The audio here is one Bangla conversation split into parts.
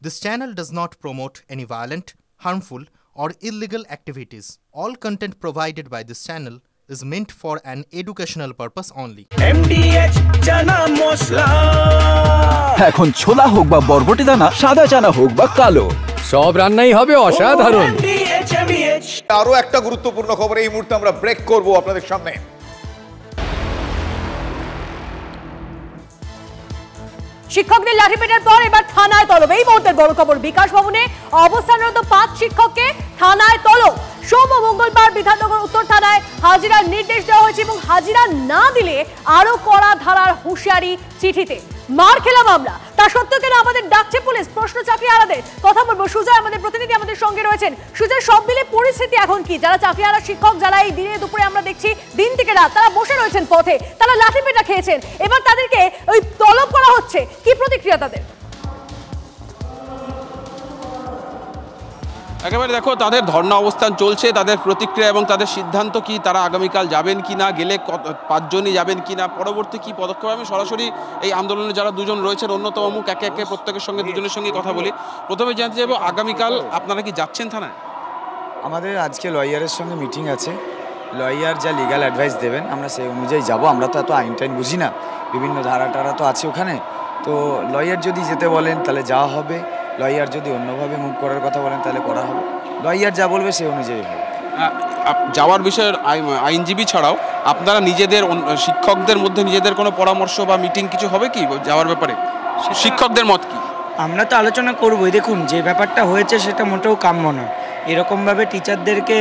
This channel does not promote any violent, harmful, or illegal activities. All content provided by this channel is meant for an educational purpose only. MDH chana masala এখন ছোলা হোক বা বরবটি দানা, সাদা চানা হোক বা কালো, সব রান্নাই হবে অসাধারণ। আরো একটা গুরুত্বপূর্ণ খবর এই মুহূর্তে আমরা ব্রেক করব আপনাদের সামনে। শিক্ষকদের লাঠিপেটার পর এবার থানায় তলব। এই মুহূর্তের বড় খবর, বিকাশ ভবনে অবস্থানরত 5 শিক্ষককে থানায় তলব। সোম ও মঙ্গলবার বিধাননগর উত্তর থানায় হাজিরার নির্দেশ দেওয়া হয়েছে এবং হাজিরা না দিলে আরো কড়া ধারার হুঁশিয়ারি চিঠিতে। মার খেলাম আমরা, তা সত্ত্বেও কেন আমাদের ডাকছে পুলিশ? প্রশ্ন চাকরি আলাদের কথা বলবো। সুজয় আমাদের প্রতিনিধি আমাদের সঙ্গে রয়েছেন। সুজয়, সব মিলে পরিস্থিতি এখন কি? যারা চাকরি হারা শিক্ষক, যারা এই দিনে দুপুরে আমরা দেখছি দিন থেকে রাত তারা বসে রয়েছেন পথে, তারা লাঠিপেটা খেয়েছেন, এবার তাদেরকে ওই তলব করা হচ্ছে, কি প্রতিক্রিয়া তাদের? একেবারে দেখো, তাদের ধর্ণা অবস্থান চলছে, তাদের প্রতিক্রিয়া এবং তাদের সিদ্ধান্ত কি, তারা আগামীকাল যাবেন কি না, গেলে 5 জনই যাবেন কি না, পরবর্তী কি পদক্ষেপ। আমি সরাসরি এই আন্দোলনে যারা দুজন রয়েছেন অন্যতম মুখ, একে একে প্রত্যেকের সঙ্গে দুজনের সঙ্গে কথা বলি। প্রথমে জানতে চাইবো, আগামীকাল আপনারা কি যাচ্ছেন থানায়? আমাদের আজকে লয়ারের সঙ্গে মিটিং আছে, লয়ার যা লিগ্যাল অ্যাডভাইস দেবেন আমরা সেই অনুযায়ী যাব। আমরা তো এত আইন টাইন বুঝি না, বিভিন্ন ধারা টারা তো আছে ওখানে, তো লয়ার যদি যেতে বলেন তাহলে যাওয়া হবে, লয়ার যদি অন্যভাবে মুভ করার কথা বলেন তাহলে করা হবে, লয়ার যা বলবে সেই অনুযায়ী হবে। যাওয়ার বিষয়ে আইনজীবী ছাড়াও আপনারা নিজেদের শিক্ষকদের মধ্যে নিজেদের কোনো পরামর্শ বা মিটিং কিছু হবে কি যাওয়ার ব্যাপারে? শিক্ষকদের মত কি? আমরা তো আলোচনা করবই। দেখুন, যে ব্যাপারটা হয়েছে সেটা মোটেও কাম্য নয়। এরকমভাবে টিচারদেরকে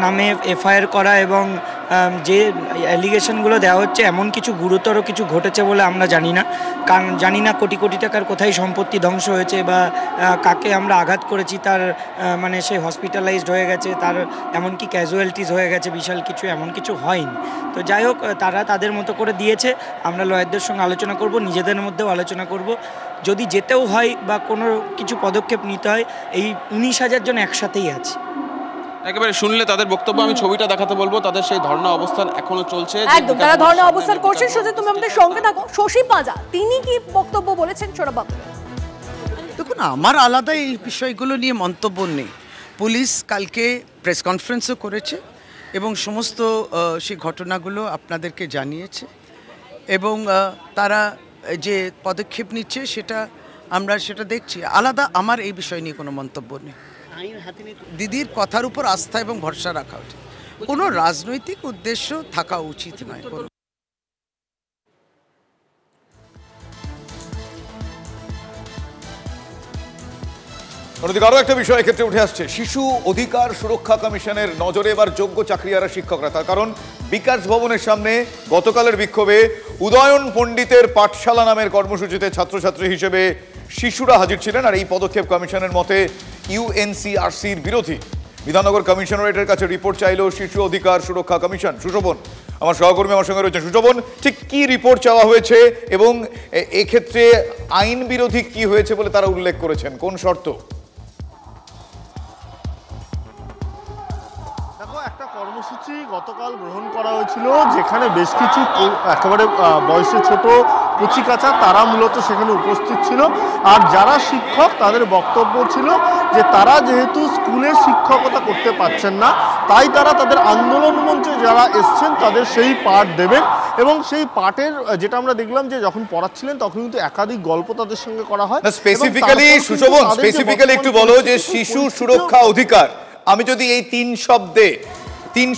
নামে এফআইআর করা এবং যে অ্যালিগেশনগুলো দেওয়া হচ্ছে, এমন কিছু গুরুতর কিছু ঘটেছে বলে আমরা জানি না। কারণ জানি না কোটি কোটি টাকার কোথায় সম্পত্তি ধ্বংস হয়েছে বা কাকে আমরা আঘাত করেছি, তার মানে সে হসপিটালাইজড হয়ে গেছে, তার এমনকি ক্যাজুয়ালিটিস হয়ে গেছে, বিশাল কিছু এমন কিছু হয়নি। তো যাই হোক, তারা তাদের মতো করে দিয়েছে। আমরা লয়ারদের সঙ্গে আলোচনা করব, নিজেদের মধ্যেও আলোচনা করব। যদি যেতেও হয় বা কোনো কিছু পদক্ষেপ নিতে হয়, এই 19,000 জন একসাথেই আছে। একেবারে শুনলে তাদের বক্তব্য, আমি ছবিটা দেখাতে বলবো। তাদের সেই ধর্ণা অবস্থান এখনো চলছে, একদম তারা ধর্ণা অবস্থান করছেন। সুজয়, তুমি আমাদের সঙ্গে থাকো। শশী পাঁজা তিনি কি বক্তব্য বলেছেন শোনাবো। দেখুন, আমার আলাদা এই বিষয়গুলো নিয়ে মন্তব্য নেই। পুলিশ কালকে প্রেস কনফারেন্সও করেছে এবং সমস্ত সেই ঘটনাগুলো আপনাদেরকে জানিয়েছে এবং তারা যে পদক্ষেপ নিচ্ছে আমরা সেটা দেখছি। আলাদা আমার এই বিষয় নিয়ে কোনো মন্তব্য নেই। দিদির কথার উপর আস্থা এবং ভরসা রাখা উচিত, কোনো রাজনৈতিক উদ্দেশ্য থাকা উচিত নয়। অন্যদিকে আরও একটা বিষয় ক্ষেত্রে উঠে আসছে, শিশু অধিকার সুরক্ষা কমিশনের নজরে এবার যোগ্য চাকরিহারা শিক্ষকরা। তার কারণ বিকাশ ভবনের সামনে গতকালের বিক্ষোভে উদয়ন পণ্ডিতের পাঠশালা নামের কর্মসূচিতে ছাত্রছাত্রী হিসেবে শিশুরা হাজির ছিলেন। আর এই পদক্ষেপ কমিশনের মতে ইউএনসিআরসির বিরোধী। বিধাননগর কমিশনারেটের কাছে রিপোর্ট চাইল শিশু অধিকার সুরক্ষা কমিশন। সুশোভন আমার সহকর্মী আমার সঙ্গে রয়েছে। সুশোভন, ঠিক কি রিপোর্ট চাওয়া হয়েছে এবং এক্ষেত্রে আইন বিরোধী কি হয়েছে বলে তারা উল্লেখ করেছেন, কোন শর্ত? একটা কর্মসূচি গতকাল গ্রহণ করা হয়েছিল, যেখানে বেশ কিছু একেবারে বয়সে ছোট কচিকাঁচা তারা মূলত সেখানে উপস্থিত ছিল। আর যারা শিক্ষক তাদের বক্তব্য ছিল যে তারা যেহেতু স্কুলে শিক্ষকতা করতে পারছেন না, তাই তারা তাদের আন্দোলন মঞ্চে যারা এসছেন তাদের সেই পাঠ দেবেন। এবং সেই পাঠের যেটা আমরা দেখলাম যে যখন পড়াচ্ছিলেন তখন কিন্তু একাধিক গল্প তাদের সঙ্গে করা হয়। স্পেসিফিক্যালি সুশোভন, স্পেসিফিক্যালি একটু বলো যে শিশু সুরক্ষা অধিকার, আমি যদি এই তিন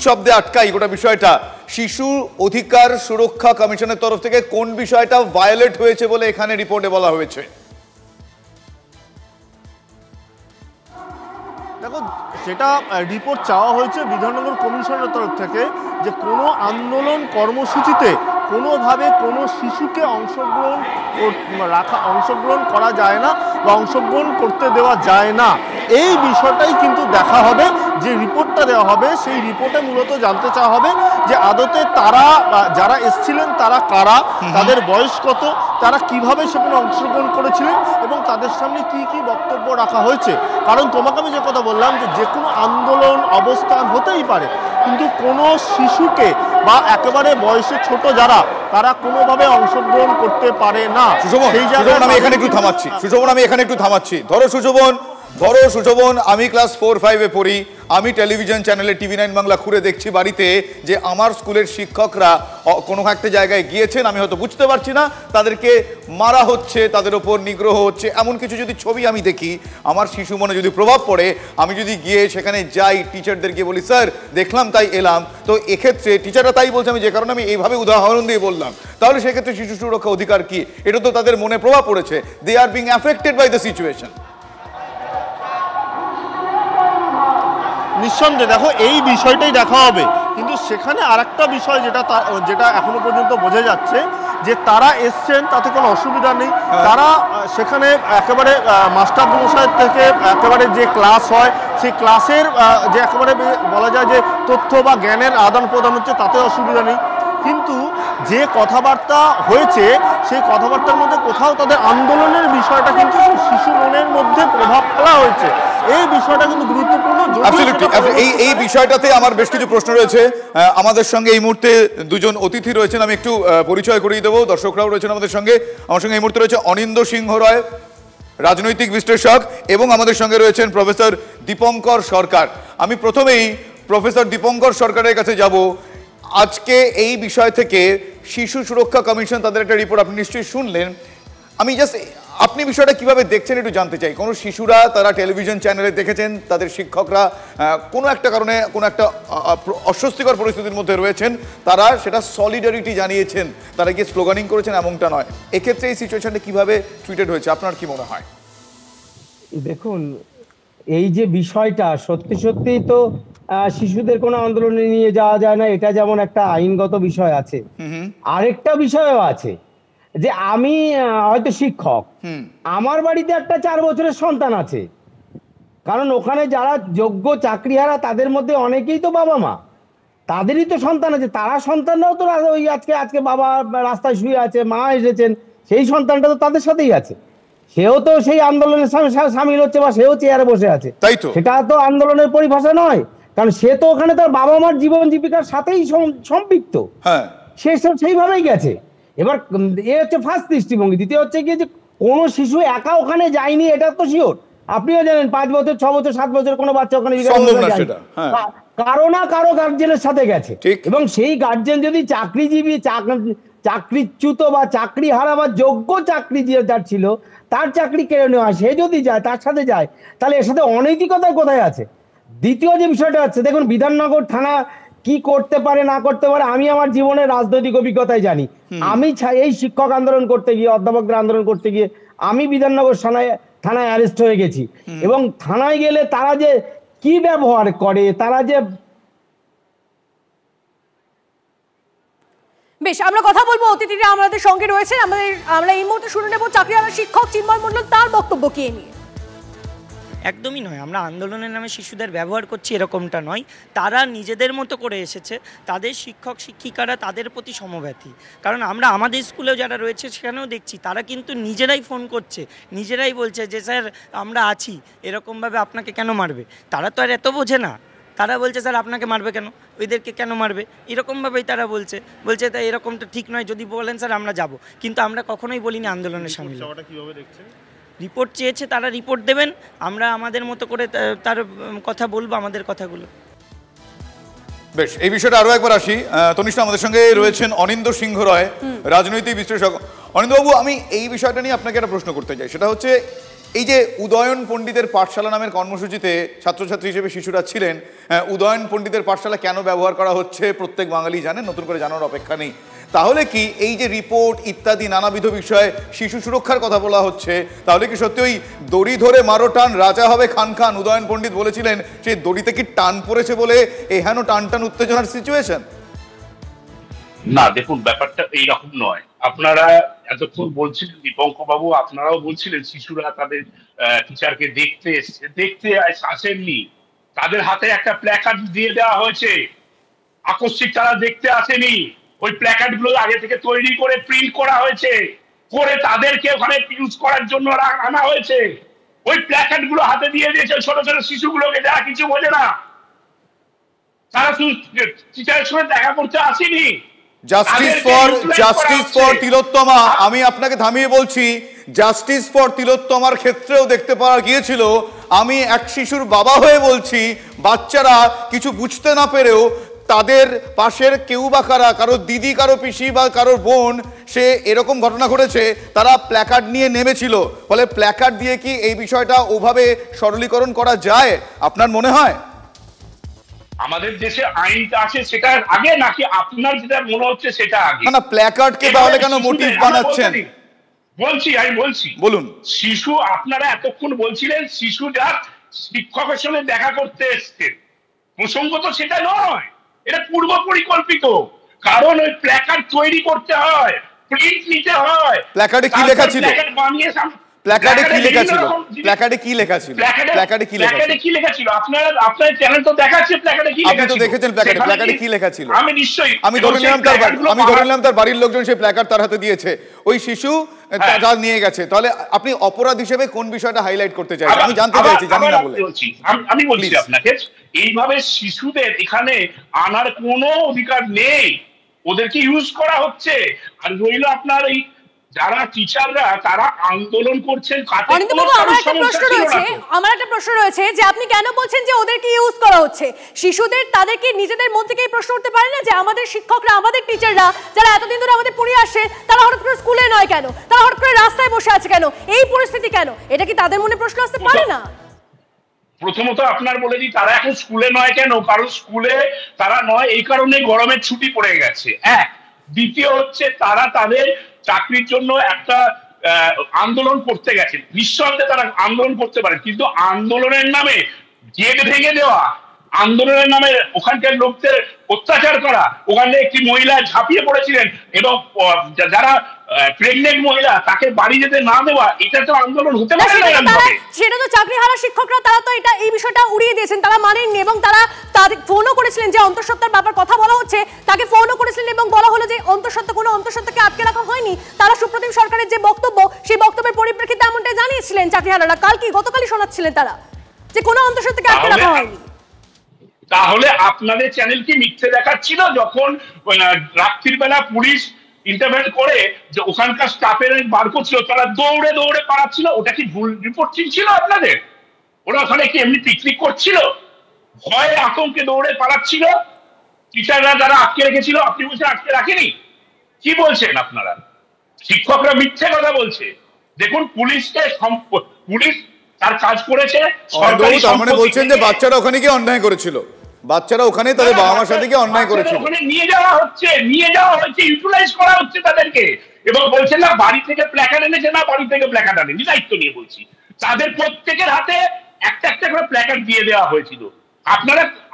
শব্দে আটকাই গোটা বিষয়টা, শিশু অধিকার সুরক্ষা কমিশনের তরফ থেকে কোন বিষয়টা ভায়োলেট হয়েছে বলে এখানে রিপোর্টে বলা হয়েছে? দেখো, সেটা রিপোর্ট চাওয়া হয়েছে বিধাননগর কমিশনের তরফ থেকে যে কোনো আন্দোলন কর্মসূচিতে কোনোভাবে কোনো শিশুকে অংশগ্রহণ করা যায় না বা অংশগ্রহণ করতে দেওয়া যায় না। এই বিষয়টাই কিন্তু দেখা হবে। যে রিপোর্টটা দেওয়া হবে সেই রিপোর্টে মূলত জানতে চাওয়া হবে যে আদতে তারা যারা এসছিলেন তারা কারা, তাদের বয়স কত, তারা কিভাবে সেখানে অংশগ্রহণ করেছিলেন এবং তাদের সামনে কি কি বক্তব্য রাখা হয়েছে। কারণ তোমাকে আমি যে কথা বললাম যে কোনো আন্দোলন অবস্থান হতেই পারে, কিন্তু কোনো শিশুকে বা একেবারে বয়সে ছোট যারা, তারা কোনোভাবে অংশগ্রহণ করতে পারে না। সুশোভন, আমি এখানে একটু থামাচ্ছি। ধরো সুশোভন, আমি ক্লাস 4-5-এ পড়ি, আমি টেলিভিশন চ্যানেলে TV9 বাংলা খুঁড়ে দেখছি বাড়িতে যে আমার স্কুলের শিক্ষকরা কোনো একটা জায়গায় গিয়েছেন, আমি হয়তো বুঝতে পারছি না, তাদেরকে মারা হচ্ছে, তাদের ওপর নিগ্রহ হচ্ছে, এমন কিছু যদি ছবি আমি দেখি, আমার শিশু মনে যদি প্রভাব পড়ে, আমি যদি গিয়ে সেখানে যাই, টিচারদেরকে বলি স্যার দেখলাম তাই এলাম, তো এক্ষেত্রে টিচাররা তাই বলছে, আমি যে কারণে আমি এইভাবে উদাহরণ দিয়ে বললাম, তাহলে সেক্ষেত্রে শিশু সুরক্ষা অধিকার কি? এটা তো তাদের মনে প্রভাব পড়েছে, they are being affected by the situation. নিঃসন্দেহে দেখো এই বিষয়টাই দেখা হবে, কিন্তু সেখানে আরেকটা বিষয় যেটা এখনো পর্যন্ত বোঝা যাচ্ছে যে তারা এসছেন, তাতে কোনো অসুবিধা নেই। তারা সেখানে একেবারে মাস্টার মশাইয়ের থেকে একেবারে যে ক্লাস হয়, সেই ক্লাসের যে একেবারে বলা যায় যে তথ্য বা জ্ঞানের আদান প্রদান হচ্ছে, তাতে অসুবিধা নেই। কিন্তু যে কথাবার্তা হয়েছে, সেই কথাবার্তার মধ্যে কোথাও তাদের আন্দোলনের বিষয়টা কিন্তু শিশু মনের মধ্যে প্রভাব ফেলা হয়েছে। এই বিষয়টা কিন্তু গুরুত্বপূর্ণ। এই বিষয়টাতে আমার বেশ কিছু প্রশ্ন রয়েছে। আমাদের সঙ্গে এই মুহূর্তে দুজন অতিথি রয়েছেন, আমি একটু পরিচয় করিয়ে দেবো, দর্শকরাও রয়েছেন আমাদের সঙ্গে। আমার সঙ্গে এই মুহূর্তে রয়েছে অনিন্দ সিংহ রায়, রাজনৈতিক বিশ্লেষক, এবং আমাদের সঙ্গে রয়েছেন প্রফেসর দীপঙ্কর সরকার। আমি প্রথমেই প্রফেসর দীপঙ্কর সরকারের কাছে যাব। আজকে এই বিষয় থেকে শিশু সুরক্ষা কমিশন তাদের একটা রিপোর্ট আপনি নিশ্চয়ই শুনলেন, আমি জাস্ট আপনি বিষয়টা কিভাবে দেখছেন একটু জানতে চাই। কোনো শিশুরা তারা টেলিভিশন চ্যানেলে দেখেছেন তাদের শিক্ষকরা কোনো একটা কারণে কোনো একটা অস্বস্তিকর পরিস্থিতির মধ্যে রয়েছেন, তারা সেটা সলিডারিটি জানিয়েছেন, তারা গিয়ে স্লোগানিং করেছেন, এমনটা নয়। এক্ষেত্রে এই সিচুয়েশনটা কিভাবে ট্রিটেড হয়েছে আপনার কি মনে হয়? দেখুন, এই যে বিষয়টা সত্যি সত্যি তো শিশুদের কোনো আন্দোলনে নিয়ে যাওয়া যায় না, এটা যেমন একটা আইনগত বিষয় আছে, আরেকটা বিষয়ও আছে যে আমি হয়তো শিক্ষক, আমার বাড়িতে একটা 4 বছরের সন্তান আছে, কারণ ওখানে যারা যোগ্য চাকরিহারা তাদের মধ্যে অনেকেই তো বাবা মা, তাদেরই তো সন্তান আছে, তারা সন্তানরাও তো ওই আজকে বাবা রাস্তায় শুয়ে আছে, মা এসেছেন, সেই সন্তানটা তো তাদের সাথেই আছে, সেও তো সেই আন্দোলনের সামিল হচ্ছে বা সেও চেয়ারে বসে আছে, তাই তো সেটা তো আন্দোলনের পরিভাষা নয়, কারণ সে তো ওখানে তার বাবা মার জীবন জীবিকার সাথেই সম্পৃক্ত, সে সেইভাবেই গেছে। এবার এ হচ্ছে ফার্স্ট দৃষ্টিভঙ্গি। দ্বিতীয় হচ্ছে কি যে কোনো শিশু একা ওখানে যায়নি, এটা তো শিওর, আপনিও জানেন 5 বছর 6 বছর 7 বছর কোনো বাচ্চা ওখানে কারো না কারো গার্জেনের সাথে গেছে, এবং সেই গার্জেন যদি চাকরিজীবী, চাকরিচ্যুত বা চাকরি হারা বা যোগ্য চাকরি যার ছিল তার চাকরি কেড়ে নেওয়া, সে যদি যায় তার সাথে যায়, তাহলে এর সাথে অনৈতিকতা কোথায় আছে? দ্বিতীয় যে বিষয়টা আছে, দেখুন বিধাননগর থানা কি করতে পারে না করতে পারে, আমি আমার জীবনের রাজনৈতিক অভিজ্ঞতায় জানি। আমি এই শিক্ষক আন্দোলন করতে গিয়ে, অধ্যাপকদের আন্দোলন করতে গিয়ে আমি বিধাননগর থানায় অ্যারেস্ট হয়ে গেছি, এবং থানায় গেলে তারা যে কি ব্যবহার করে, তারা যে বেশ, আমরা কথা বলবো, অতিথিরা আমাদের সঙ্গে রয়েছে, আমরা এই মুহূর্তে শুনে নেব চাকরিহারা শিক্ষক চিন্ময় মণ্ডল তার বক্তব্য কি নিয়ে। একদমই নয়, আমরা আন্দোলনের নামে শিশুদের ব্যবহার করছি এরকমটা নয়, তারা নিজেদের মতো করে এসেছে, তাদের শিক্ষক শিক্ষিকারা তাদের প্রতি সমব্যথী, কারণ আমরা আমাদের স্কুলেও যারা রয়েছে সেখানেও দেখছি তারা কিন্তু নিজেরাই ফোন করছে, নিজেরাই বলছে যে স্যার আমরা আছি, এরকমভাবে আপনাকে কেন মারবে, তারা তো আর এত বোঝে না, তারা বলছে স্যার আপনাকে মারবে কেন, ওইদেরকে কেন মারবে, এরকমভাবেই তারা বলছে তাই এরকমটা ঠিক নয়, যদি বলেন স্যার আমরা যাব, কিন্তু আমরা কখনোই বলিনি আন্দোলনের সামিল। রিপোর্ট চেয়েছে, তারা রিপোর্ট দেবেন, আমরা আমাদের মতো করে তার কথা বলবো, আমাদের কথাগুলো। বেশ, এই বিষয়টা আরো একবার আসি। তনিষ্ঠা, আমাদের সঙ্গে রয়েছেন অনিন্দ সিংহ রায়, রাজনৈতিক বিশ্লেষক। অনিন্দবাবু, আমি এই বিষয়টা নিয়ে আপনাকে একটা প্রশ্ন করতে চাই, সেটা হচ্ছে এই যে উদয়ন পণ্ডিতের পাঠশালা নামের কর্মসূচিতে ছাত্রছাত্রী হিসেবে শিশুরা ছিলেন, উদয়ন পণ্ডিতের পাঠশালা কেন ব্যবহার করা হচ্ছে প্রত্যেক বাঙালি জানেন, নতুন করে জানার অপেক্ষা নেই। তাহলে কি এই যে রিপোর্ট ইত্যাদি নানাবিধ বিষয়ে শিশু সুরক্ষার কথা বলা হচ্ছে, তাহলে কি সত্যি ওই দড়ি ধরে মারো টান রাজা হবে খান খান উদয়ন পণ্ডিত বলেছিলেন, সেই দড়িতে কি টান পড়েছে বলে এহেন টান টান উত্তেজনার সিচুয়েশন? না, দেখুন ব্যাপারটা এইরকম নয়। আপনারা এতক্ষণ বলছিলেন, দীপঙ্কর বাবু আপনারাও বলছিলেন শিশুরা তাদের টিচারকে দেখতে আসেননি, তাদের হাতে একটা প্ল্যাকার্ড দিয়ে দেওয়া হয়েছে, আকস্মিক তারা দেখতে আসেনি, ওই প্ল্যাকার্ড গুলো আগে থেকে তৈরি করে প্রিন্ট করা হয়েছে, করে তাদেরকে ওখানে ইউজ করার জন্য আনা হয়েছে, ওই প্ল্যাকার্ড গুলো হাতে দিয়ে দিয়েছে ছোট ছোট শিশুগুলোকে, যারা কিছু বোঝে না, তারা টিচারের সঙ্গে দেখা করতে আসেনি। জাস্টিস ফর তিলোত্তমা, আমি আপনাকে থামিয়ে বলছি, জাস্টিস ফর তিলোত্তমার ক্ষেত্রেও দেখতে পাওয়া গিয়েছিল, আমি এক শিশুর বাবা হয়ে বলছি, বাচ্চারা কিছু বুঝতে না পেরেও তাদের পাশের কেউ বা কারো দিদি, কারো পিসি বা কারো বোন, সে এরকম ঘটনা ঘটেছে, তারা প্ল্যাকার্ড নিয়ে নেমেছিল। ফলে প্ল্যাকার্ড দিয়ে কি এই বিষয়টা ওভাবে সরলীকরণ করা যায় আপনার মনে হয়? আমাদের দেশে আইনটা আছে সেটা আগে নাকি আপনার যেটা মনে হচ্ছে সেটা আগে? না, প্ল্যাকার্ডকে তাহলে কেন মোটিভ বানাচ্ছেন? আমি বলছি বলুন। শিশু, আপনারা এতক্ষণ বলছিলেন শিশুরা শিক্ষকের সঙ্গে দেখা করতে এসছে, প্রসঙ্গ তো সেটা নয়, এটা পূর্ব পরিকল্পিত। কারণ ওই প্ল্যাকার্ড তৈরি করতে হয়, প্রিন্ট নিতে হয়। প্ল্যাকার্ডে কি লেখা ছিল? প্ল্যাকার্ডে কি লেখা ছিল? প্ল্যাকার্ডে কি লেখা ছিল? প্ল্যাকার্ডে কি লেখা ছিল? প্ল্যাকার্ডে কি লেখা ছিল? আপনার চ্যানেল তো দেখাচ্ছে প্ল্যাকার্ডে কি লেখা ছিল। আপনি তো দেখেছেন প্ল্যাকার্ডে কি লেখা ছিল? আমি নিশ্চয়ই, আমি ধরে নিলাম তার বাড়ির লোকজন সেই প্ল্যাকার্ড তার হাতে দিয়েছে, ওই শিশু তা নিয়ে গেছে। তাহলে আপনি অপরাধ হিসেবে কোন বিষয়টা হাইলাইট করতে চাইছেন আমি জানতে চাইছি, জানি না বলে। আমি বলছি আপনাকে, এইভাবে শিশুদের এখানে আনার কোনো অধিকার নেই, ওদেরকে ইউজ করা হচ্ছে। আর রইল আপনার এই যারা টিচাররা তারা আন্দোলন করছেন, আমার একটা প্রশ্ন রয়েছে যে আপনি কেন বলছেন যে ওদেরকে ইউজ করা হচ্ছে? শিশুদের তাদেরকে নিজেদের মন থেকেই প্রশ্ন করতে পারে না যে আমাদের শিক্ষকরা, আমাদের টিচাররা যারা এতদিন ধরে আমাদের পড়িয়ে আসে, তারা হঠাৎ করে স্কুলে নয় কেন, তারা হঠাৎ করে রাস্তায় বসে আছে কেন, এই পরিস্থিতি কেন? এটা কি তাদের মনে প্রশ্ন আসতে পারে না? প্রথমত আপনার বলে দিই, তারা এখন স্কুলে নয় কেন, কারণ স্কুলে তারা নয় এই কারণে গরমের ছুটি পড়ে গেছে, এক। দ্বিতীয় হচ্ছে তারা তাদের চাকরির জন্য একটা আন্দোলন করতে গেছে, নিঃসন্দেহে তারা আন্দোলন করতে পারে, কিন্তু আন্দোলনের নামে গেট ভেঙে দেওয়া, আন্দোলনের নামে ওখানকার লোকদের অত্যাচার করা, ওখানে একটি মহিলা ঝাঁপিয়ে পড়েছিলেন এবং যারা প্রেগনেন্ট মহিলা তাকে বাড়ি যেতে না দেওয়া, এটা তো আন্দোলন হতে পারে না। সেটা তো চাকরিহারা শিক্ষকরা তারা তো এই বিষয়টা উড়িয়ে দিয়েছেন, তারা মানেননি এবং তারা ফোনও করেছিলেন যে অন্তঃসত্ত্বার ব্যাপার কথা বলা হচ্ছে, তাকে ফোনও করেছিলেন এবং বলা হলো যে কোনো অন্তঃসত্ত্বাকে আটকে রাখা হয়নি। তারা সুপ্রতিম সরকারের যে বক্তব্য, সেই বক্তব্যের পরিপ্রেক্ষিতে এমনটাই জানিয়েছিলেন চাকরিহারারা। গতকালই শোনাচ্ছিলেন তারা যে কোনো অন্তঃসত্ত্বাকে আটকে রাখা হয়নি। তাহলে আপনাদের চ্যানেল কি মিথ্যে দেখাচ্ছিল যখন রাত্রির বেলা পুলিশ ইন্টারভেন করে যে ওখানকার স্টাফের বার করছিল, তারা দৌড়ে দৌড়ে পালাচ্ছিল? ওটা কি ভুল রিপোর্ট ছিল আপনাদের? ওরা ওখানে কি এমনি পিকনিক করছিল? ভয়ে আতঙ্কে দৌড়ে পালাচ্ছিল? টিচাররা যারা আটকে রেখেছিল, আপনি বলছেন আটকে রাখেনি? কি বলছেন আপনারা? শিক্ষকরা মিথ্যে কথা বলছে। দেখুন, পুলিশ তার কাজ করেছে। তার মানে বলছেন যে বাচ্চারা ওখানে গিয়ে অন্যায় করেছিল, বাচ্চারা ওখানে তাদের বাবা মার সাথে গিয়ে অন্যায় করেছিল, ওখানে নিয়ে যাওয়া হচ্ছে, ইউটিলাইজ করা হচ্ছে তাদেরকে। এবং বলছেন না বাড়ি থেকে প্ল্যাকার্ড এনেছে, না বাড়ি থেকে প্ল্যাকার্ড আনেনি, দায়িত্ব নিয়ে বলছি, তাদের প্রত্যেকের হাতে একটা একটা করে প্ল্যাকার্ড দিয়ে দেওয়া হয়েছিল।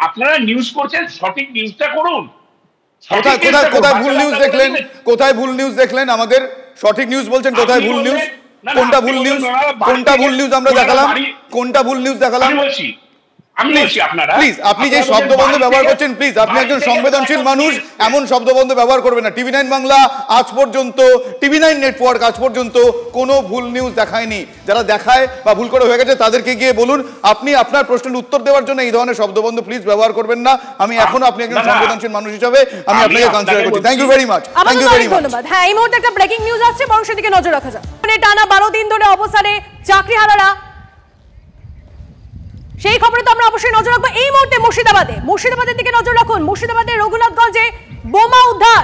আপনারা নিউজ করছেন, সঠিক নিউজটা করুন। কোথায় ভুল নিউজ দেখলেন? কোথায় ভুল নিউজ দেখলেন? আমাদের সঠিক নিউজ বলছেন, কোথায় ভুল নিউজ? কোনটা ভুল নিউজ? কোনটা ভুল নিউজ আমরা দেখালাম? কোনটা ভুল নিউজ দেখালাম? প্লিজ, আপনি যে শব্দবন্ধ ব্যবহার করছেন, প্লিজ, আপনি একজন সংবেদনশীল মানুষ, এমন শব্দবন্ধ ব্যবহার করবেন না। টিভি 9 বাংলা আজ পর্যন্ত, টিভি 9 নেটওয়ার্ক আজ পর্যন্ত কোনো ভুল নিউজ দেখায়নি। যারা দেখায় বা ভুল করে হয়ে গেছে তাদেরকে গিয়ে বলুন। আপনি আপনার প্রশ্নের উত্তর দেওয়ার জন্য এই ধরনের শব্দবন্ধ প্লিজ ব্যবহার করবেন না। আমি এখনো আপনি একজন সংবেদনশীল মানুষ হিসেবে আমি আপনাকে কনসিডার করছি। Thank you very much, thank you very much. ধন্যবাদ। হ্যাঁ, এই মুহূর্তে একটা ব্রেকিং নিউজ আসছে, বরং সেদিকে নজর রাখা যাক। টানা 12 দিন ধরে অবস্থানে চাকরিহারারা, সেই খবরে তো আমরা অবশ্যই নজর রাখবো। এই মুহূর্তে মুর্শিদাবাদের দিকে নজর রাখুন। মুর্শিদাবাদের রঘুনাথগঞ্জে বোমা উদ্ধার।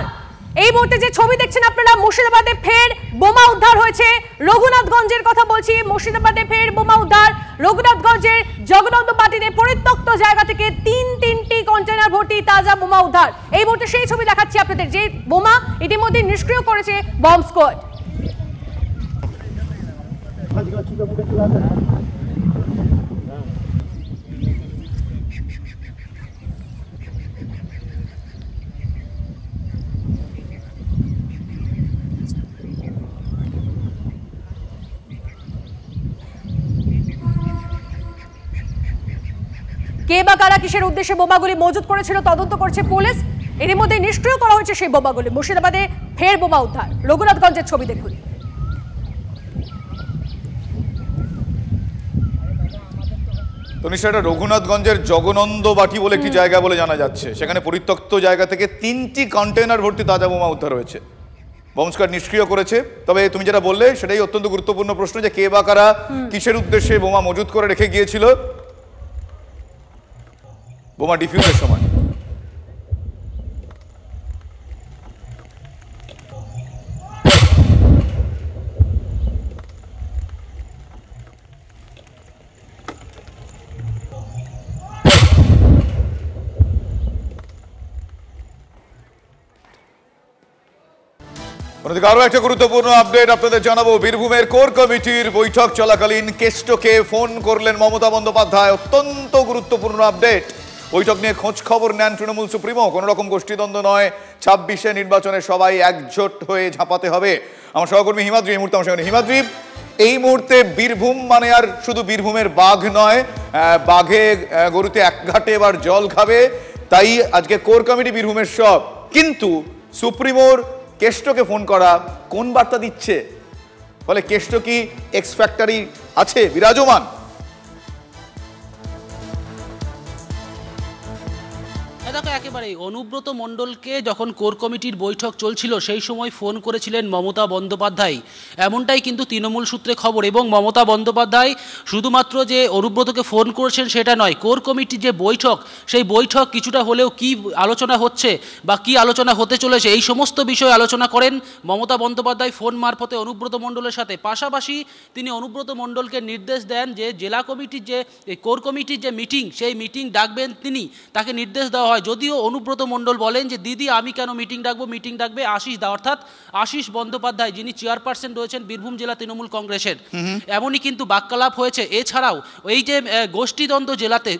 এই মুহূর্তে যে ছবি দেখছেন আপনারা, মুর্শিদাবাদে ফের বোমা উদ্ধার হয়েছে। রঘুনাথগঞ্জের কথা বলছি, মুর্শিদাবাদে ফের বোমা উদ্ধার। রঘুনাথগঞ্জের জগন্নাথপাটিতে পরিত্যক্ত জায়গা থেকে তিনটি কন্টেনার ভর্তি তাজা বোমা উদ্ধার। এই মুহূর্তে সেই ছবি দেখাচ্ছি আপনাদের, যে বোমা ইতিমধ্যে নিষ্ক্রিয় করেছে বম্ব স্কোয়াড। কে বা কারা কিসের উদ্দেশ্যে বোমাগুলি মজুত করেছিল তদন্ত করছে পুলিশ। এর মধ্যে নিষ্ক্রিয় করা হয়েছে সেই বোমাগুলি। মুর্শিদাবাদে ফের বোমা উদ্ধার। রঘুনাথগঞ্জের ছবি দেখুন। তো নিশ্চয়ই রঘুনাথগঞ্জের জগনন্দ বাটি বলে একটি জায়গা বলে জানা যাচ্ছে, সেখানে পরিত্যক্ত জায়গা থেকে 3টি কন্টেনার ভর্তি তাজা বোমা উদ্ধার হয়েছে। বম্ব স্কোয়াড নিষ্ক্রিয় করেছে। তবে তুমি যেটা বললে সেটাই অত্যন্ত গুরুত্বপূর্ণ প্রশ্ন, যে কে বা কারা কিসের উদ্দেশ্যে বোমা মজুত করে রেখে গিয়েছিল বোমা ডিফিউজের সময়। আরো একটা গুরুত্বপূর্ণ আপডেট আপনাদের জানাবো। বীরভূমের কোর কমিটির বৈঠক চলাকালীন কেষ্টকে ফোন করলেন মমতা বন্দ্যোপাধ্যায়। অত্যন্ত গুরুত্বপূর্ণ আপডেট। বৈঠক নিয়ে খোঁজ খবর নেন তৃণমূল সুপ্রিমো। কোন রকম গোষ্ঠীদ্বন্দ্ব নয়, 26শে নির্বাচনে সবাই একজোট হয়ে ঝাঁপাতে হবে। আমার সহকর্মী হিমাদ্রি এই মুহূর্তে আমার সঙ্গে। হিমাদ্রি, এই মুহূর্তে বীরভূম মানে আর শুধু বীরভূমের বাঘ নয়, বাঘে গরুতে এক ঘাটে এবার জল খাবে। তাই আজকে কোর কমিটি বীরভূমের সব, কিন্তু সুপ্রিমোর কেষ্টকে ফোন করা কোন বার্তা দিচ্ছে? ফলে কেষ্ট কি এক্স ফ্যাক্টরি আছে বিরাজমান? দেখো, একেবারেই অনুব্রত মণ্ডলকে যখন কোর কমিটির বৈঠক চলছিল সেই সময় ফোন করেছিলেন মমতা বন্দ্যোপাধ্যায়, এমনটাই কিন্তু তৃণমূল সূত্রে খবর। এবং মমতা বন্দ্যোপাধ্যায় শুধুমাত্র যে অনুব্রতকে ফোন করেছেন সেটা নয়, কোর কমিটির যে বৈঠক সেই বৈঠক কিছুটা হলেও কি আলোচনা হচ্ছে বা কি আলোচনা হতে চলেছে এই সমস্ত বিষয়ে আলোচনা করেন মমতা বন্দ্যোপাধ্যায় ফোন মারফতে অনুব্রত মণ্ডলের সাথে। পাশাপাশি তিনি অনুব্রত মণ্ডলকে নির্দেশ দেন যে জেলা কমিটির যে কোর কমিটির যে মিটিং সেই মিটিং ডাকবেন তিনি, তাকে নির্দেশ দেওয়া হয়। যদিও অনুব্রত মণ্ডল বলেন যে দিদি আমি কেন মিটিং ডাকবো, মিটিং ডাকবে আশিস দা, অর্থাৎ আশিস বন্দ্যোপাধ্যায়, যিনি চেয়ারপারসন রয়েছেন বীরভূম জেলা তৃণমূল কংগ্রেসের। এমনই কিন্তু বাক্যালাপ হয়েছে। এছাড়াও এই যে গোষ্ঠীদ্বন্দ্ব জেলাতে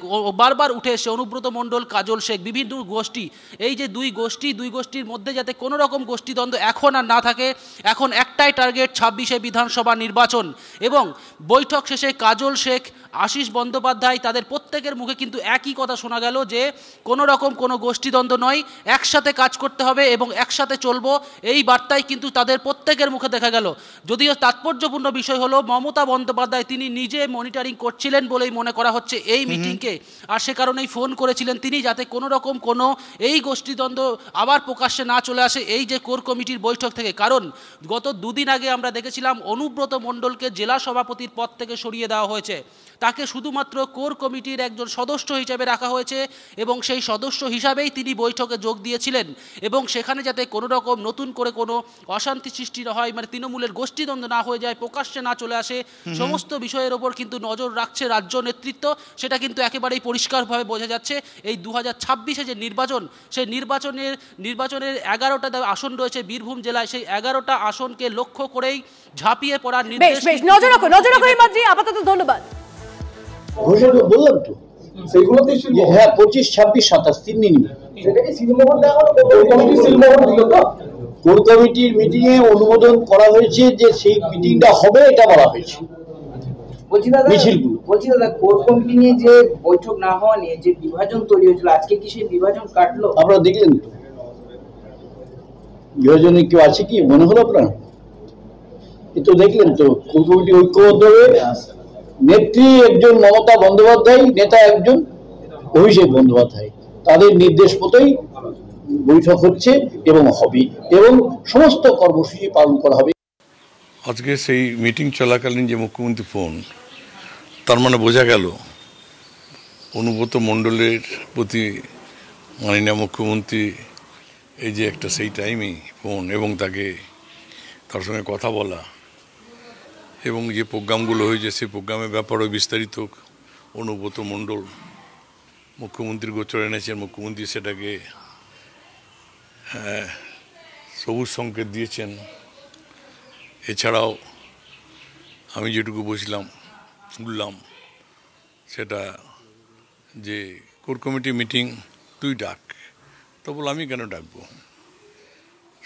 বারবার উঠে এসে অনুব্রত মণ্ডল, কাজল শেখ, বিভিন্ন গোষ্ঠী, এই যে দুই গোষ্ঠীর মধ্যে যাতে কোনো রকম গোষ্ঠীদ্বন্দ্ব এখন আর না থাকে, এখন একটাই টার্গেট 26শে বিধানসভা নির্বাচন। এবং বৈঠক শেষে কাজল শেখ, আশিস বন্দ্যোপাধ্যায় তাদের প্রত্যেকের মুখে কিন্তু একই কথা শোনা গেল যে কোনো রকম কোনো গোষ্ঠীদ্বন্দ্ব নয়, একসাথে কাজ করতে হবে এবং একসাথে চলবো, এই বার্তাই কিন্তু তাদের প্রত্যেকের মুখে দেখা গেল। যদিও তাৎপর্যপূর্ণ বিষয় হলো মমতা বন্দ্যোপাধ্যায় তিনি নিজে মনিটরিং করছিলেন বলেই মনে করা হচ্ছে এই মিটিংকে, আর সে কারণেই ফোন করেছিলেন তিনি, যাতে কোনো রকম কোনো এই গোষ্ঠীদ্বন্দ্ব আবার প্রকাশ্যে না চলে আসে এই যে কোর কমিটির বৈঠক থেকে। কারণ গত দুদিন আগে আমরা দেখেছিলাম অনুব্রত মণ্ডলকে জেলা সভাপতির পদ থেকে সরিয়ে দেওয়া হয়েছে, তাকে শুধুমাত্র কোর কমিটির একজন সদস্য হিসেবে রাখা হয়েছে এবং সেই সদস্য হিসাবেই তিনি বৈঠকে যোগ দিয়েছিলেন। এবং সেখানে যাতে কোনো রকম নতুন করে কোনো অশান্তি সৃষ্টি না হয়, মানে তৃণমূলের গোষ্ঠীদ্বন্দ্ব না হয়ে যায়, প্রকাশ্যে না চলে আসে, সমস্ত বিষয়ের ওপর কিন্তু নজর রাখছে রাজ্য নেতৃত্ব। সেটা কিন্তু একেবারেই পরিষ্কারভাবে বোঝা যাচ্ছে। এই 2026-এ যে নির্বাচন, সেই নির্বাচনের 11টা আসন রয়েছে বীরভূম জেলায়, সেই 11টা আসনকে লক্ষ্য করেই ঝাঁপিয়ে পড়ার নির্দেশ। নজর রাখো মাদ্রি, আপাতত ধন্যবাদ। বললাম তো সেগুলোতে হ্যাঁ 25, 26, 27 3 দিন কোর কমিটির মিটিং এ অনুমোদন করা হয়েছে যে সেই মিটিংটা হবে, এটা বলা হয়েছে। বলছি দাদা কোর কমিটি নিয়ে যে বৈঠক না হওয়া নিয়ে যে বিভাজন তৈরি হয়েছিল, আজকে কি সেই বিভাজন কাটলো? আপনারা দেখলেন তো বিভাজনে কেউ আছে কি মনে হলো আপনার? তো দেখলেন তো কোর কমিটি ঐক্যবদ্ধ হয়ে নেত্রী একজন মমতা বন্দ্যোপাধ্যায়, নেতা একজন অভিষেক বন্দ্যোপাধ্যায়, তাদের নির্দেশ মতোই বৈঠক হচ্ছে এবং হবে এবং সমস্ত কর্মসূচি পালন করা হবে। আজকে সেই মিটিং চলাকালীন যে মুখ্যমন্ত্রী ফোন, তার মানে বোঝা গেল অনুব্রত মণ্ডলের প্রতি মাননীয় মুখ্যমন্ত্রী এই যে একটা সেই টাইমে ফোন এবং তার সঙ্গে কথা বলা এবং যে প্রোগ্রামগুলো হয়েছে সেই প্রোগ্রামের ব্যাপারেও বিস্তারিত অনুব্রত মণ্ডল মুখ্যমন্ত্রীর গোচরে এনেছেন। মুখ্যমন্ত্রী সেটাকে সবুজ সংকেত দিয়েছেন। এছাড়াও আমি যেটুকু শুনলাম সেটা যে কোর কমিটি মিটিং তুই ডাক, তো বল আমি কেন ডাকবো,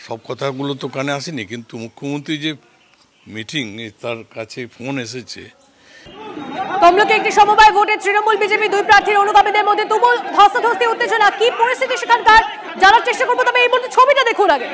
সব কথাগুলো তো কানে আসেনি, কিন্তু মুখ্যমন্ত্রী যে মিটিং তার কাছে ফোন এসেছে। তমলুকে একটি সমবায় ভোটে তৃণমূল বিজেপি দুই প্রার্থীর অনুগামীদের মধ্যে তুমুল ধস্তাধস্তি উত্তেজনা, কি পরিস্থিতি সেখানকার জানার চেষ্টা করবো। তবে এই মুহূর্তে ছবিটা দেখুন আগে।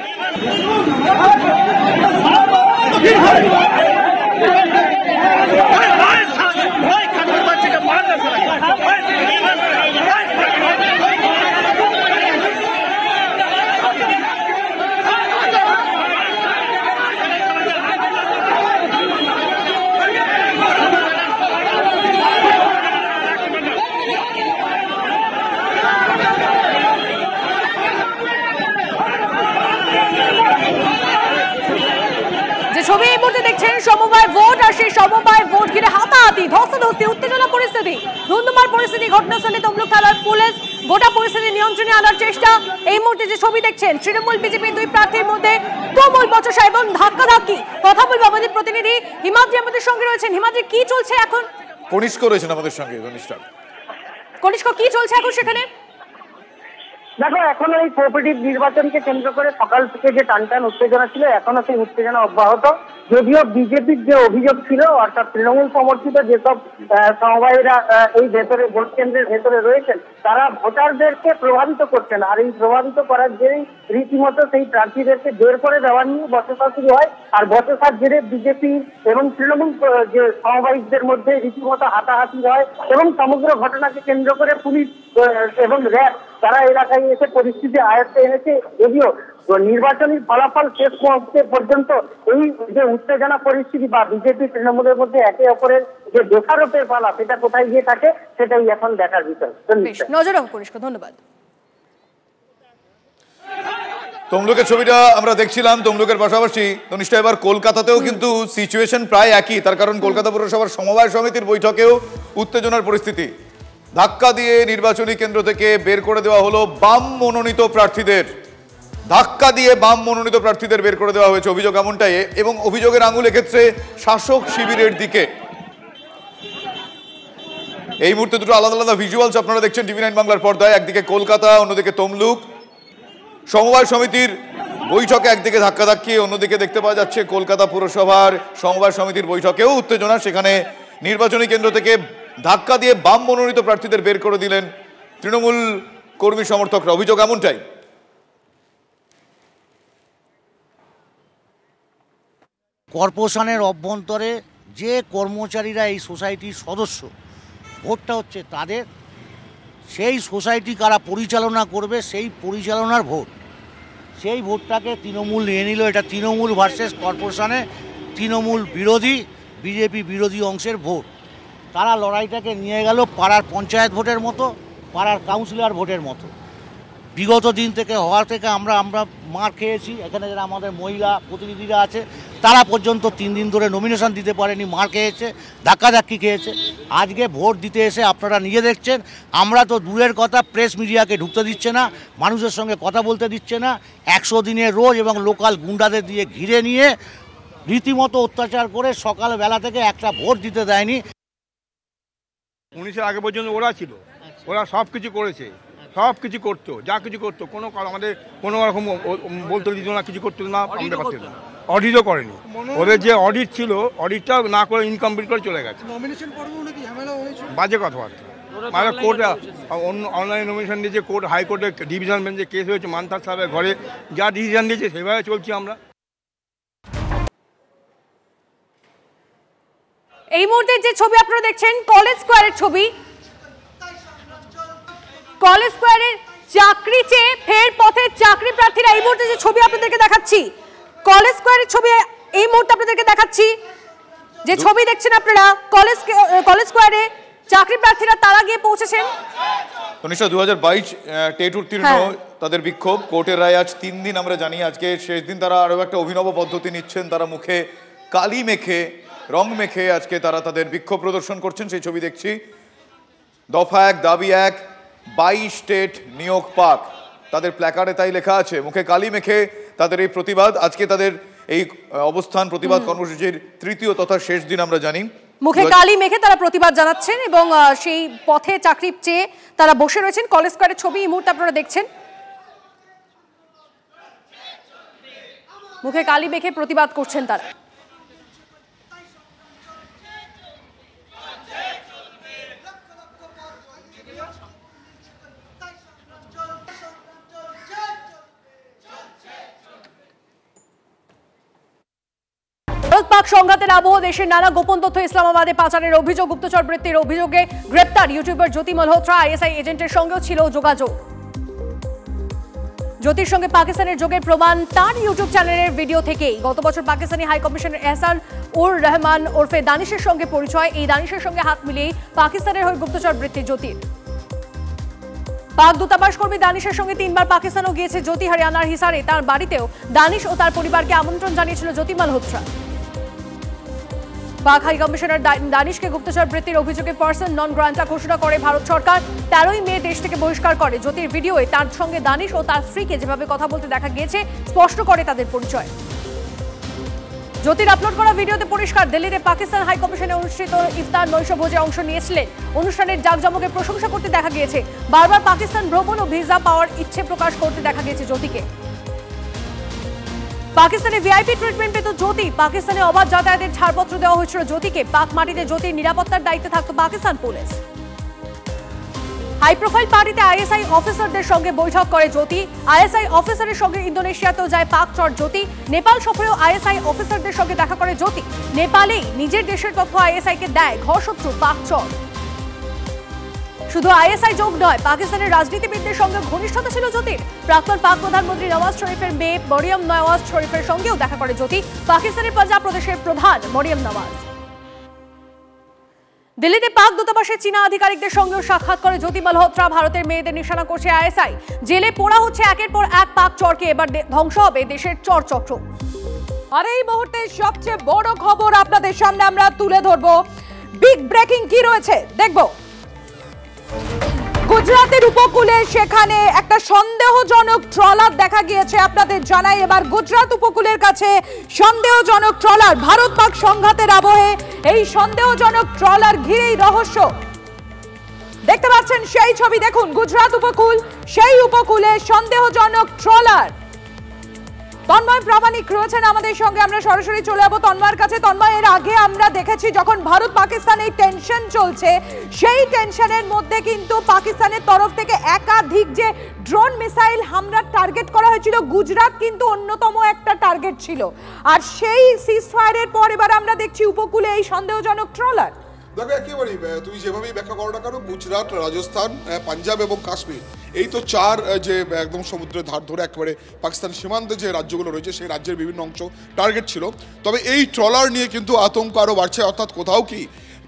দেখছেন সমবায় ভোট, আর সেই সমবায় ভোট ঘিরে হাতাহাতি, ধস্তাধস্তি, উত্তেজনা পরিস্থিতি, ধুন্ধুমার পরিস্থিতি। ঘটনাস্থলে তমলুক থানার পুলিশ গোটা পরিস্থিতি নিয়ন্ত্রণে আনার চেষ্টা। এই মুহূর্তে যে ছবি দেখছেন, তৃণমূল বিজেপি দুই প্রার্থীর মধ্যে তুমুল বচসা এবং ধাক্কাধাক্কি। কথা বলবো আমাদের প্রতিনিধি হিমাদ্রি আমাদের সঙ্গে রয়েছেন। হিমাদ্রি, কি চলছে এখন? কনিষ্ক রয়েছেন আমাদের সঙ্গে। কনিষ্ক, কি চলছে এখন সেখানে? দেখো, এখনো এই কোঅপারেটিভ নির্বাচনকে কেন্দ্র করে সকাল থেকে যে টানটান উত্তেজনা ছিল, এখনো সেই উত্তেজনা অব্যাহত। যদিও বিজেপির যে অভিযোগ ছিল, অর্থাৎ তৃণমূল সমর্থিত যেসব সমবায়ীরা এই ভেতরে ভোট কেন্দ্রের ভেতরে রয়েছেন, তারা ভোটারদেরকে প্রভাবিত করছেন। আর এই প্রভাবিত করার জেরেই রীতিমতো সেই প্রার্থীদেরকে বের করে দেওয়া নিয়ে বচসা শুরু হয়। আর বচসার জেরে বিজেপি এবং তৃণমূল যে সমবায়ীদের মধ্যে রীতিমতো হাতাহাতি হয় এবং সমগ্র ঘটনাকে কেন্দ্র করে পুলিশ এবং র্যাব তারা এলাকায় এসে পরিস্থিতি আয়ত্তে এনেছে। যদিও নির্বাচনী ফলাফল শেষ মুহূর্তে পর্যন্ত এই যে উত্তেজনা পরিস্থিতি বা বিজেপি তৃণমূলের মধ্যে একে অপরের যে দোষারোপের পালা, সেটা কোথায় গিয়ে থাকে সেটাই এখন দেখার বিষয়। নজর রাখুন কনিষ্ক, ধন্যবাদ। তমলুকের ছবিটা আমরা দেখছিলাম। তমলুকের পাশাপাশি তনিষ্ঠা এবার কলকাতাতেও কিন্তু সিচুয়েশন প্রায় একই। তার কারণ কলকাতা পুরসভার সমবায় সমিতির বৈঠকেও উত্তেজনার পরিস্থিতি। ধাক্কা দিয়ে নির্বাচনী কেন্দ্র থেকে বের করে দেওয়া হলো বাম মনোনীত প্রার্থীদের। ধাক্কা দিয়ে বাম মনোনীত প্রার্থীদের বের করে দেওয়া হয়েছে, অভিযোগ এমনটাই। এবং অভিযোগের আঙুল এক্ষেত্রে শাসক শিবিরের দিকে। এই মুহূর্তে দুটো আলাদা আলাদা ভিজুয়ালস আপনারা দেখছেন টিভি9 বাংলার পর্দায়। একদিকে কলকাতা, অন্যদিকে তমলুক। সমবায় সমিতির বৈঠকে একদিকে ধাক্কাধাক্কি, অন্যদিকে দেখতে পাওয়া যাচ্ছে কলকাতা পুরসভার সমবায় সমিতির বৈঠকেও উত্তেজনা। সেখানে নির্বাচনী কেন্দ্র থেকে ধাক্কা দিয়ে বাম মনোনীত প্রার্থীদের বের করে দিলেন তৃণমূল কর্মী সমর্থকরা, অভিযোগ এমনটাই। কর্পোরেশনের অভ্যন্তরে যে কর্মচারীরা এই সোসাইটির সদস্য, ভোটটা হচ্ছে তাদের। সেই সোসাইটি কারা পরিচালনা করবে, সেই পরিচালনার ভোট। সেই ভোটটাকে তৃণমূল নিয়ে নিল। এটা তৃণমূল ভার্সেস কর্পোরেশনে তৃণমূল বিরোধী, বিজেপি বিরোধী অংশের ভোট। তারা লড়াইটাকে নিয়ে গেল পাড়ার পঞ্চায়েত ভোটের মতো, পাড়ার কাউন্সিলর ভোটের মতো। বিগত দিন থেকে হওয়া থেকে আমরা মার খেয়েছি। এখানে যারা আমাদের মহিলা প্রতিনিধিরা আছে, তারা পর্যন্ত 3 দিন ধরে নমিনেশন দিতে পারেনি, মার খেয়েছে, ধাক্কাধাক্কি খেয়েছে। আজকে ভোট দিতে এসে আপনারা নিজে দেখছেন, আমরা তো দূরের কথা, প্রেস মিডিয়াকে ঢুকতে দিচ্ছে না, মানুষের সঙ্গে কথা বলতে দিচ্ছে না। 100 দিনের রোজ এবং লোকাল গুন্ডাদের দিয়ে ঘিরে নিয়ে রীতিমতো অত্যাচার করে সকালবেলা থেকে একটা ভোট দিতে দেয়নি। 19-এর আগে পর্যন্ত ওরা ছিল, ওরা সব কিছু করেছে, সব কিছু করতো, যা কিছু করতো, কোনো আমাদের কোনো রকম বলতে দিত না, কিছু করতো না, আমরা পারতাম না। অডিটও করেনি। ওদের যে অডিট ছিল, অডিটটা না করে ইনকমপ্লিট করে চলে গেছে। বাজে কথাবার্তা। মানে কোর্টে অনলাইন নমিনেশন দিয়েছে, কোর্ট হাইকোর্টে ডিভিশন বেঞ্চে কেস হয়েছে, মান্তার সাহেবের ঘরে যা ডিসিশন দিয়েছে সেভাবে চলছি আমরা। এই মুহূর্তে যে ছবি আপনারা দেখছেন, কলেজ স্কোয়ারের ছবি। কলেজ স্কোয়ারের চাকরি চেয়ে ফের পথে চাকরি প্রার্থীরা। এই মুহূর্তে যে ছবি আপনাদেরকে দেখাচ্ছি, কলেজ স্কোয়ারের ছবি এই মুহূর্তে আপনাদেরকে দেখাচ্ছি। যে ছবি দেখছেন আপনারা, কলেজ স্কোয়ারে চাকরি প্রার্থীরা তারা গিয়ে পৌঁছেছেন। 2022 টেট উত্তীর্ণ তাদের বিক্ষোভ। কোর্টের রায় আজ 3 দিন আমরা জানি। আজকে শেষ দিন তারা আরও একটা অভিনব পদ্ধতি নিচ্ছেন। তারা মুখে কালি মেখে, রং মেখে আজকে তারা তাদের বিক্ষোভ প্রদর্শন করছেন। সেই ছবি দেখছি। দফা 1, দাবি 1, 22 স্টেট নিয়োগ পাক। তাদের প্ল্যাকার্ডে তাই লেখা আছে। মুখে কালি মেখে তাদের এই প্রতিবাদ। আজকে তাদের এই অবস্থান প্রতিবাদ কর্মসূচির 3য় তথা শেষ দিন আমরা জানি। মুখে কালি মেখে তারা প্রতিবাদ জানাচ্ছেন এবং সেই পথে চাকরি চেয়ে তারা বসে রয়েছেন। কলেজ স্কোয়ারের ছবি এই মুহূর্তে আপনারা দেখছেন। মুখে কালি মেখে প্রতিবাদ করছেন তারা। পাক সংঘাতের আবহ, দেশের নানা গোপন তথ্য ইসলামাবাদে পাচারের অভিযোগ, গুপ্তচর বৃত্তির অভিযোগে গ্রেপ্তার ইউটিউবার জ্যোতি মালহোত্রা। আইএসআই এজেন্টের সঙ্গেও ছিল যোগাযোগ। জ্যোতির সঙ্গে পাকিস্তানের যোগের প্রমাণ তার ইউটিউব চ্যানেলের ভিডিও থেকেই। গত বছর পাকিস্তানি হাই কমিশনার এহসান উর রহমান ওরফে দানিশের সঙ্গে পরিচয়। এই দানিশের সঙ্গে হাত মিলিয়ে পাকিস্তানের হয়ে গুপ্তচর বৃত্তি জ্যোতির। পাক দূতাবাস কর্মী দানিশের সঙ্গে 3 বার পাকিস্তানও গিয়েছে জ্যোতি। হরিয়ানার হিসারে তার বাড়িতেও দানিশ ও তার পরিবারকে আমন্ত্রণ জানিয়েছিল জ্যোতি মালহোত্রা। পাক হাই কমিশনার দানিশকে গুপ্তচর বৃত্তির অভিযোগে পার্সন নন গ্রান্টা ঘোষণা করে ভারত সরকার। 13ই মে দেশ থেকে বহিষ্কার করে। জ্যোতির ভিডিওয়ে তার সঙ্গে দানিশ ও তার স্ত্রীকে যেভাবে কথা বলতে দেখা গিয়েছে স্পষ্ট করে তাদের পরিচয়। জ্যোতির আপলোড করা ভিডিওতে পরিষ্কার, দিল্লিতে পাকিস্তান হাই কমিশনে অনুষ্ঠিত ইফতার নৈশভোজে অংশ নিয়েছিলেন। অনুষ্ঠানের জাঁকজমকের প্রশংসা করতে দেখা গিয়েছে। বারবার পাকিস্তান ভ্রমণ ও ভিসা পাওয়ার ইচ্ছে প্রকাশ করতে দেখা গিয়েছে জ্যোতিকে। পাকিস্তানে ভিআইপি ট্রিটমেন্ট পেত জ্যোতি। পাকিস্তানে অবাধ যাতায়াতের ছাড়পত্র দেওয়া হয়েছিল জ্যোতিকে। পাক মাটিতে জ্যোতির নিরাপত্তার দায়িত্বে থাকত পাকিস্তান পুলিশ। হাই প্রোফাইল পার্টিতে আইএসআই অফিসারদের সঙ্গে বৈঠক করে জ্যোতি। আইএসআই অফিসারের সঙ্গে ইন্দোনেশিয়াতেও যায় পাক চর জ্যোতি। নেপাল সফরেও আইএসআই অফিসারদের সঙ্গে দেখা করে জ্যোতি। নেপালেই নিজের দেশের তথ্য আইএসআইকে দেয় ঘরশত্রু পাক চর। শুধু আইএসআই যোগ নয়, পাকিস্তানের রাজনীতিবিদদের সঙ্গে ঘনিষ্ঠতা ছিল জ্যোতির। প্রাক্তন পাক প্রধানমন্ত্রী নওয়াজ শরীফের মেয়ে মরিয়ম নওয়াজ শরীফের সঙ্গেও দেখা করে জ্যোতি। পাকিস্তানের পাঞ্জাব প্রদেশের প্রধান মরিয়ম নওয়াজ। দিল্লিতে পাক দূতাবাসের চীনা আধিকারিকদের সঙ্গেও সাক্ষাৎ করে জ্যোতি মালহোত্রা। ভারতের মেয়েদের নিশানা করছে আইএসআই। জেলে পোড়া হচ্ছে একের পর এক পাক চরকে, এবার ধ্বংস হবে দেশের চর চক্র। আর এই মুহূর্তে সবচেয়ে বড় খবর আপনাদের সামনে আমরা তুলে ধরবো। বিগ ব্রেকিং কি রয়েছে দেখবো। গুজরাটের উপকূলে সেখানে একটা সন্দেহজনক ট্রলার দেখা গিয়েছে। আপনাদের জানাই, এবার গুজরাট উপকূলের কাছে সন্দেহজনক ট্রলার। ভারত পাক সংঘাতের আবহে এই সন্দেহজনক ট্রলার ঘিরেই রহস্য। দেখতে পাচ্ছেন সেই ছবি, দেখুন গুজরাট উপকূল, সেই উপকূলে সন্দেহজনক ট্রলার। তন্ময় প্রামাণিক রয়েছেন আমাদের সঙ্গে, আমরা সরাসরি চলে যাবো তন্ময়ের কাছে। তন্ময়, এর আগে আমরা দেখেছি যখন ভারত পাকিস্তান এই টেনশন চলছে, সেই টেনশনের মধ্যে কিন্তু পাকিস্তানের তরফ থেকে একাধিক যে ড্রোন মিসাইল হামলার টার্গেট করা হয়েছিল, গুজরাট কিন্তু অন্যতম একটা টার্গেট ছিল। আর সেই সিজফায়ারের পর এবার আমরা দেখছি উপকূলে এই সন্দেহজনক ট্রলার। দেখো একেবারেই তুমি যেভাবেই ব্যাখ্যা করো না কেন, গুজরাট, রাজস্থান, পাঞ্জাব এবং কাশ্মীর, এই তো চার যে একদম সমুদ্রের ধার ধরে একেবারে পাকিস্তান সীমান্তে যে রাজ্যগুলো রয়েছে সেই রাজ্যের বিভিন্ন অংশ টার্গেট ছিল। তবে এই ট্রলার নিয়ে কিন্তু আতঙ্ক আরও বাড়ছে। অর্থাৎ কোথাও কি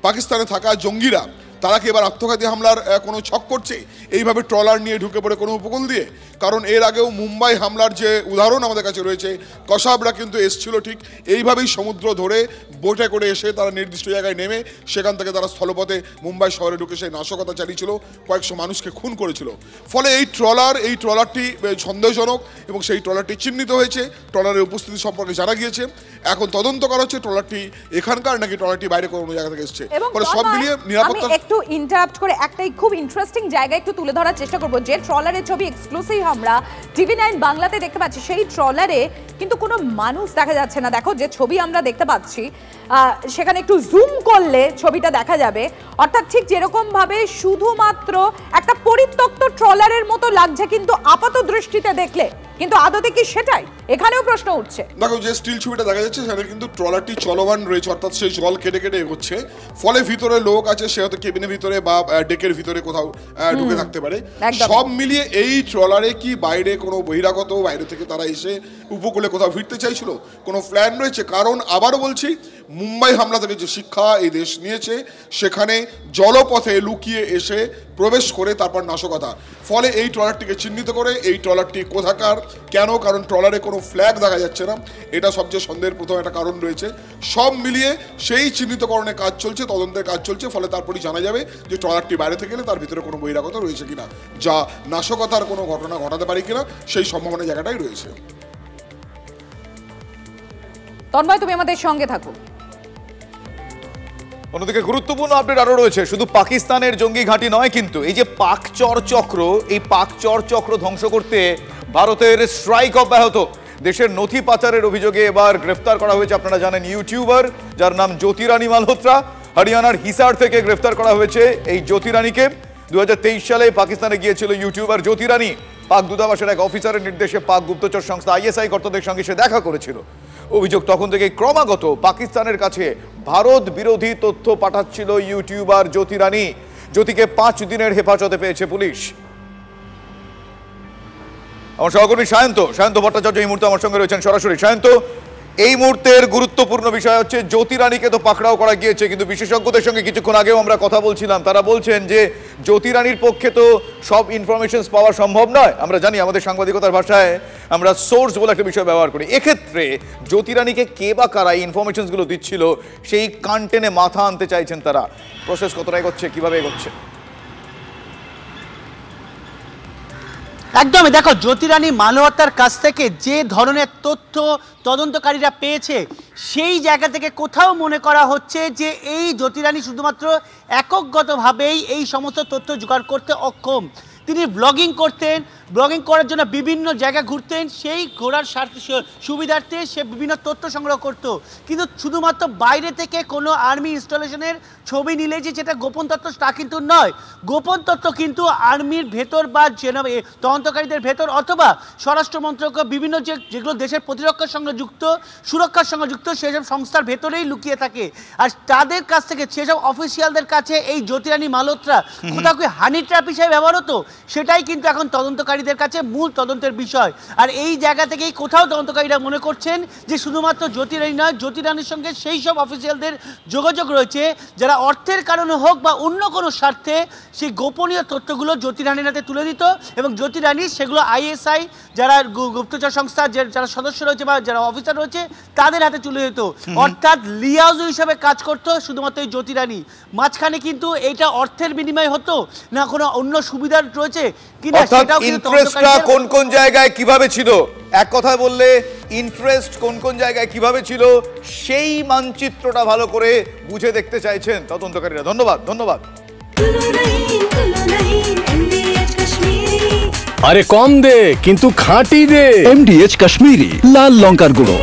পাকিস্তানে থাকা জঙ্গিরা তারা কি এবার আত্মঘাতী হামলার কোনো ছক করছে এইভাবে ট্রলার নিয়ে ঢুকে পড়ে কোনো উপকূল দিয়ে? কারণ এর আগেও মুম্বাই হামলার যে উদাহরণ আমাদের কাছে রয়েছে, কসাবরা কিন্তু এসছিল ঠিক এইভাবেই সমুদ্র ধরে বোটে করে এসে তারা নির্দিষ্ট জায়গায় নেমে সেখান থেকে তারা স্থলপথে মুম্বাই শহরে ঢুকে সেই নাশকতা চালিয়েছিল, কয়েকশো মানুষকে খুন করেছিল। ফলে এই ট্রলারটি সন্দেহজনক এবং সেই ট্রলারটি চিহ্নিত হয়েছে, ট্রলারের উপস্থিতি সম্পর্কে জানা গিয়েছে। এখন তদন্ত করা হচ্ছে ট্রলারটি এখানকার নাকি ট্রলারটি বাইরে কোনো জায়গা থেকে এসছে। ফলে সব মিলিয়ে নিরাপত্তা। একটু ইন্টারাপ্ট করে একটাই খুব ইন্টারেস্টিং জায়গা একটু তুলে ধরার চেষ্টা করব। যে ট্রলারের ছবি এক্সক্লুসিভ আমরা TV9 বাংলাতে দেখতে পাচ্ছি, সেই ট্রলারে কিন্তু কোনো মানুষ দেখা যাচ্ছে না। দেখো যে ছবি আমরা দেখতে পাচ্ছি সেখানে একটু জুম করলে ছবিটা দেখা যাবে। অর্থাৎ ঠিক যেরকম ভাবে শুধুমাত্র একটা পরিত্যক্ত ট্রলারের মতো লাগছে কিন্তু আপাত দৃষ্টিতে দেখলে, কিন্তু আদতে কি সেটাই? এখানেও প্রশ্ন উঠছে। দেখো যে স্টিল ছবিটা দেখা যাচ্ছে সেখানে কিন্তু ট্রলারটি চলমান রয়েছে, অর্থাৎ সেই জল কেটে কেটে এগোচ্ছে। ফলে ভিতরে লোক আছে, সে হয়তো কেবিনের ভিতরে বা ডেকের ভিতরে কোথাও ঢুকে থাকতে পারে। সব মিলিয়ে এই ট্রলারে কি বাইরে কোনো বহিরাগত, বাইরে থেকে তারা এসে উপকূলে কোথাও ফিরতে চাইছিল, কোনো প্ল্যান রয়েছে? কারণ আবারও বলছি, মুম্বাই হামলা থেকে যে শিক্ষা এই দেশ নিয়েছে, সেখানে জলপথে লুকিয়ে এসে প্রবেশ করে তারপর নাশকতা। ফলে এই ট্রলারটিকে চিহ্নিত করে এই ট্রলারটি কোথাকার, কেন, কারণ ট্রলারে কোনো ফ্ল্যাগ দেখা যাচ্ছে না, এটা সবচেয়ে সন্দেহের প্রথম একটা কারণ রয়েছে। সব মিলিয়ে সেই চিহ্নিতকরণের কাজ চলছে, তদন্তের কাজ চলছে। ফলে তারপরই জানা যাবে যে ট্রলারটি বাইরে থেকে গেলে তার ভিতরে কোনো বহিরাগত রয়েছে কিনা, যা নাশকতার কোনো ঘটনা ঘটাতে পারে কিনা সেই সম্ভাবনা জায়গাটাই রয়েছে। তন্ময়, তুমি আমাদের সঙ্গে থাকো। অন্যদিকে গুরুত্বপূর্ণ আপডেট আরও রয়েছে। শুধু পাকিস্তানের জঙ্গি ঘাঁটি নয়, কিন্তু এই যে পাক চর চক্র, এই পাক চর চক্র ধ্বংস করতে ভারতের স্ট্রাইক অব্যাহত। দেশের নথি পাচারের অভিযোগে এবার গ্রেফতার করা হয়েছে, আপনারা জানেন, ইউটিউবার যার নাম জ্যোতিরানী মালহোত্রা। হরিয়ানার হিসার থেকে গ্রেফতার করা হয়েছে এই জ্যোতিরানীকে। 2023 সালে পাকিস্তানে গিয়েছিল ইউটিউবার জ্যোতিরানী। পাক দূতাবাসের এক অফিসারের নির্দেশে পাক গুপ্তচর সংস্থা ISI কর্তাদের সঙ্গে সে দেখা করেছিল। অভিযোগ তখন থেকে ক্রমাগত পাকিস্তানের কাছে ভারত বিরোধী তথ্য পাঠাচ্ছিল ইউটিউবার জ্যোতিরানী। জ্যোতিকে 5 দিনের হেফাজতে পেয়েছে পুলিশ। আমার সহকর্মী সায়ন্ত ভট্টাচার্য এই মুহূর্তে আমার সঙ্গে রয়েছেন সরাসরি। সায়ন্ত, এই মুহূর্তের গুরুত্বপূর্ণ বিষয় হচ্ছে জ্যোতি রানীকে তো পাকড়াও করা গিয়েছে, কিন্তু বিশেষজ্ঞদের সঙ্গে কিছুক্ষণ আগেও আমরা কথা বলছিলাম, তারা বলছেন যে জ্যোতি রানীর পক্ষে তো সব ইনফরমেশন পাওয়া সম্ভব নয়। আমরা জানি, আমাদের সাংবাদিকতার ভাষায় আমরা সোর্স বলে একটা বিষয় ব্যবহার করি। এক্ষেত্রে জ্যোতি রানীকে কে বা কারা এই ইনফরমেশনসগুলো দিচ্ছিল সেই কান টেনে মাথা আনতে চাইছেন তারা। প্রসেস কতটা এগোচ্ছে, কিভাবে এগোচ্ছে? একদমই, দেখো জ্যোতি রানী মালহোত্রার কাছ থেকে যে ধরনের তথ্য তদন্তকারীরা পেয়েছে সেই জায়গা থেকে কোথাও মনে করা হচ্ছে যে এই জ্যোতি রানী শুধুমাত্র এককগতভাবেই এই সমস্ত তথ্য জোগাড় করতে অক্ষম। তিনি ব্লগিং করতেন, ব্লগিং করার জন্য বিভিন্ন জায়গা ঘুরতেন, সেই ঘোরার সুবিধার্থে সে বিভিন্ন তথ্য সংগ্রহ করত। কিন্তু শুধুমাত্র বাইরে থেকে কোনো আর্মি ইনস্টলেশনের ছবি নিলে যে যেটা গোপন তথ্য তা কিন্তু নয়। গোপন তথ্য কিন্তু আর্মির ভেতর বা তদন্তকারীদের ভেতর অথবা স্বরাষ্ট্র মন্ত্রক বিভিন্ন যেগুলো দেশের প্রতিরক্ষার সঙ্গে যুক্ত, সুরক্ষার সঙ্গে যুক্ত, সেসব সংস্থার ভেতরেই লুকিয়ে থাকে। আর তাদের কাছ থেকে সেসব অফিসিয়ালদের কাছে এই জ্যোতি রানী মালহোত্রা কোথাও কি হানি ট্র্যাপ হিসেবে ব্যবহার হতো, সেটাই কিন্তু এখন তদন্তকারীদের কাছে মূল তদন্তের বিষয়। আর এই জায়গা থেকেই কোথাও তদন্তকারীরা মনে করছেন যে শুধুমাত্র জ্যোতি রানী নয়, জ্যোতি রানীর সঙ্গে সেই সব অফিসিয়ালদের যোগাযোগ রয়েছে যারা অর্থের কারণে হোক বা অন্য কোনো স্বার্থে সেই গোপনীয় তথ্যগুলো জ্যোতি রানীর হাতে তুলে দিত এবং জ্যোতি রানী সেগুলো ISI যারা গুপ্তচর সংস্থা যারা সদস্য রয়েছে বা যারা অফিসার রয়েছে তাদের হাতে তুলে দিত। অর্থাৎ লিয়াজু হিসাবে কাজ করতো শুধুমাত্র এই জ্যোতি রানী। মাঝখানে কিন্তু এইটা অর্থের বিনিময় হতো না কোনো অন্য সুবিধা রয়েছে কিনা সেটাও কিন্তু ইন্টারেস্টটা কোন কোন জায়গায় কিভাবে ছিল, এক কথায় বললে ইন্টারেস্ট কোন কোন জায়গায় কিভাবে ছিল সেই মানচিত্রটা ভালো করে বুঝে দেখতে চাইছেন তদন্তকারীরা। ধন্যবাদ, ধন্যবাদ। আরে কম দে কিন্তু খাঁটি দে। MDH কাশ্মীরি লাল লঙ্কার গুঁড়ো।